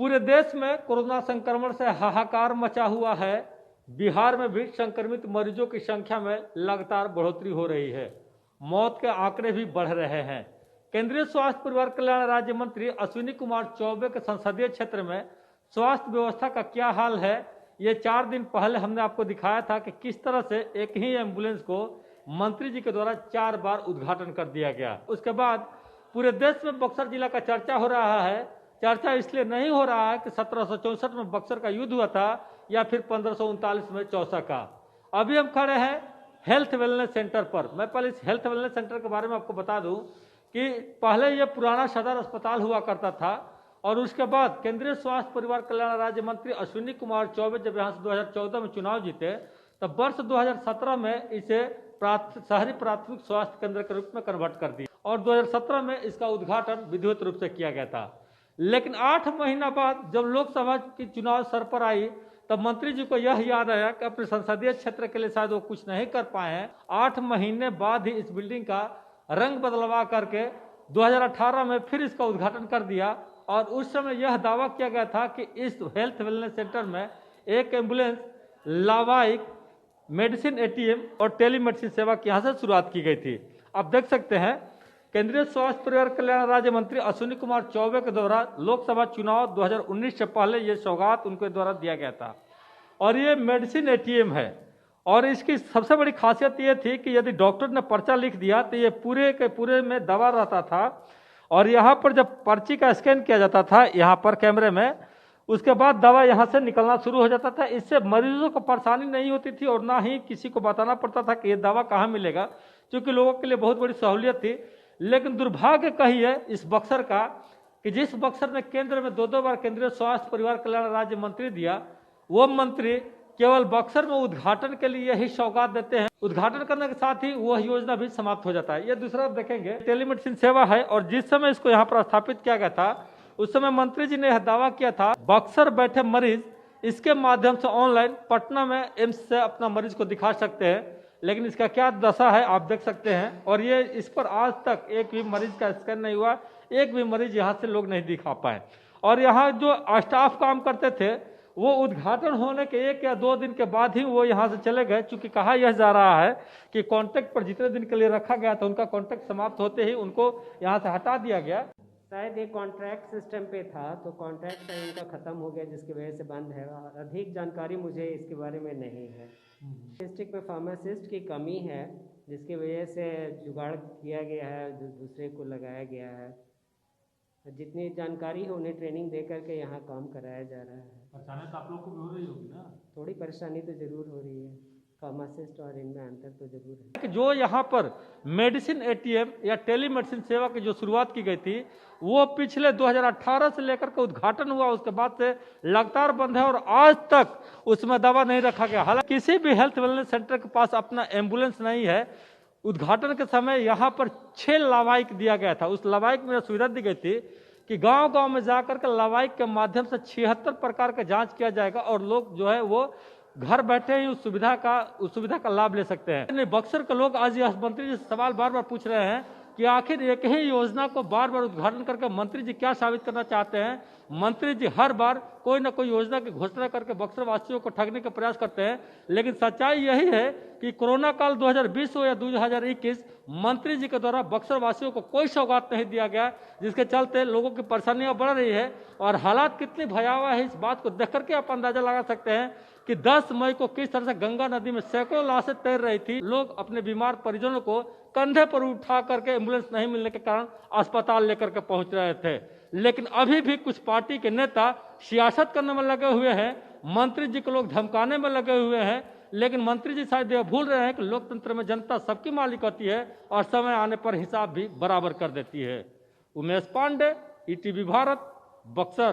पूरे देश में कोरोना संक्रमण से हाहाकार मचा हुआ है। बिहार में भी संक्रमित मरीजों की संख्या में लगातार बढ़ोतरी हो रही है। मौत के आंकड़े भी बढ़ रहे हैं। केंद्रीय स्वास्थ्य परिवार कल्याण राज्य मंत्री अश्विनी कुमार चौबे के संसदीय क्षेत्र में स्वास्थ्य व्यवस्था का क्या हाल है, ये 4 दिन पहले हमने आपको दिखाया था कि किस तरह से एक ही एम्बुलेंस को मंत्री जी के द्वारा 4 बार उद्घाटन कर दिया गया। उसके बाद पूरे देश में बक्सर जिला का चर्चा हो रहा है। चर्चा इसलिए नहीं हो रहा है कि 1764 में बक्सर का युद्ध हुआ था या फिर 1539 में चौसा का। अभी हम खड़े हैं हेल्थ वेलनेस सेंटर पर। मैं पहले इस हेल्थ वेलनेस सेंटर के बारे में आपको बता दूं कि पहले ये पुराना सदर अस्पताल हुआ करता था और उसके बाद केंद्रीय स्वास्थ्य परिवार कल्याण राज्य मंत्री अश्विनी कुमार चौबे जब यहाँ से 2014 में चुनाव जीते तब वर्ष 2017 में इसे शहरी प्राथमिक स्वास्थ्य केंद्र के रूप में कन्वर्ट कर दिया और 2017 में इसका उद्घाटन विधिवत रूप से किया गया था। लेकिन 8 महीना बाद जब लोकसभा की चुनाव सर पर आई तब मंत्री जी को यह याद आया कि अपने संसदीय क्षेत्र के लिए शायद वो कुछ नहीं कर पाए हैं। 8 महीने बाद ही इस बिल्डिंग का रंग बदलवा करके 2018 में फिर इसका उद्घाटन कर दिया और उस समय यह दावा किया गया था कि इस हेल्थ वेलनेस सेंटर में एक एम्बुलेंस, लावाइक, मेडिसिन एटीएम और टेलीमेडिसिन सेवा की यहाँ से शुरुआत की गई थी। आप देख सकते हैं केंद्रीय स्वास्थ्य परिवार कल्याण राज्य मंत्री अश्विनी कुमार चौबे के द्वारा लोकसभा चुनाव 2019 से पहले ये सौगात उनके द्वारा दिया गया था और ये मेडिसिन एटीएम है। और इसकी सबसे बड़ी खासियत ये थी कि यदि डॉक्टर ने पर्चा लिख दिया तो ये पूरे के पूरे में दवा रहता था और यहाँ पर जब पर्ची का स्कैन किया जाता था यहाँ पर कैमरे में, उसके बाद दवा यहाँ से निकलना शुरू हो जाता था। इससे मरीजों को परेशानी नहीं होती थी और ना ही किसी को बताना पड़ता था कि ये दवा कहाँ मिलेगा, क्योंकि लोगों के लिए बहुत बड़ी सहूलियत थी। लेकिन दुर्भाग्य कहिए इस बक्सर का कि जिस बक्सर ने केंद्र में 2 बार केंद्रीय स्वास्थ्य परिवार कल्याण राज्य मंत्री दिया, वो मंत्री केवल बक्सर में उद्घाटन के लिए ही सौगात देते हैं। उद्घाटन करने के साथ ही वह योजना भी समाप्त हो जाता है। ये दूसरा आप देखेंगे टेलीमेडिसिन सेवा है और जिस समय इसको यहाँ पर स्थापित किया गया था उस समय मंत्री जी ने यह दावा किया था बक्सर बैठे मरीज इसके माध्यम से ऑनलाइन पटना में एम्स से अपना मरीज को दिखा सकते हैं। लेकिन इसका क्या दशा है आप देख सकते हैं और ये इस पर आज तक एक भी मरीज का स्कैन नहीं हुआ, एक भी मरीज यहाँ से लोग नहीं दिखा पाए। और यहाँ जो स्टाफ काम करते थे वो उद्घाटन होने के 1 या 2 दिन के बाद ही वो यहाँ से चले गए, चूंकि कहा यह जा रहा है कि कॉन्ट्रैक्ट पर जितने दिन के लिए रखा गया था उनका कॉन्ट्रैक्ट समाप्त होते ही उनको यहाँ से हटा दिया गया। शायद ये कॉन्ट्रैक्ट सिस्टम पे था तो कॉन्ट्रैक्ट इनका ख़त्म हो गया जिसकी वजह से बंद है और अधिक जानकारी मुझे इसके बारे में नहीं है। डिस्ट्रिक्ट में फार्मासिस्ट की कमी है जिसकी वजह से जुगाड़ किया गया है, दूसरे को लगाया गया है। जितनी जानकारी है उन्हें ट्रेनिंग दे करके यहाँ काम कराया जा रहा है। परेशानी तो आप लोग को भी हो रही होगी ना? थोड़ी परेशानी तो जरूर हो रही है, फार्मासिस्ट और इनमें अंतर तो जरूर है। कि जो यहाँ पर मेडिसिन एटीएम या टेलीमेडिसिन सेवा की जो शुरुआत की गई थी वो पिछले 2018 से लेकर के उद्घाटन हुआ, उसके बाद से लगातार बंद है और आज तक उसमें दवा नहीं रखा गया। हालांकि किसी भी हेल्थ वेलनेस सेंटर के पास अपना एम्बुलेंस नहीं है। उद्घाटन के समय यहाँ पर 6 लावाइक दिया गया था। उस लावाइक में सुविधा दी गई थी कि गांव-गांव में जाकर के लावाइक के माध्यम से 76 प्रकार का जांच किया जाएगा और लोग जो है वो घर बैठे ही उस सुविधा का लाभ ले सकते हैं। बक्सर के लोग आज यह मंत्री जी सवाल बार बार पूछ रहे हैं कि आखिर एक ही योजना को बार बार उद्घाटन करके मंत्री जी क्या साबित करना चाहते हैं। मंत्री जी हर बार कोई ना कोई योजना की घोषणा करके बक्सर वासियों को ठगने का प्रयास करते हैं, लेकिन सच्चाई यही है कि कोरोना काल 2020 हो या 2021 मंत्री जी के द्वारा बक्सर वासियों को कोई सौगात नहीं दिया गया, जिसके चलते लोगों की परेशानियां बढ़ रही है। और हालात कितनी भयावह है इस बात को देख करके आप अंदाजा लगा सकते हैं कि 10 मई को किस तरह से गंगा नदी में सैकड़ों लाशें तैर रही थी। लोग अपने बीमार परिजनों को कंधे पर उठा करके एम्बुलेंस नहीं मिलने के कारण अस्पताल लेकर के पहुंच रहे थे। लेकिन अभी भी कुछ पार्टी के नेता सियासत करने में लगे हुए हैं, मंत्री जी को लोग धमकाने में लगे हुए हैं। लेकिन मंत्री जी शायद यह भूल रहे हैं कि लोकतंत्र में जनता सबकी मालिक होती है और समय आने पर हिसाब भी बराबर कर देती है। उमेश पांडे, ईटीवी भारत, बक्सर।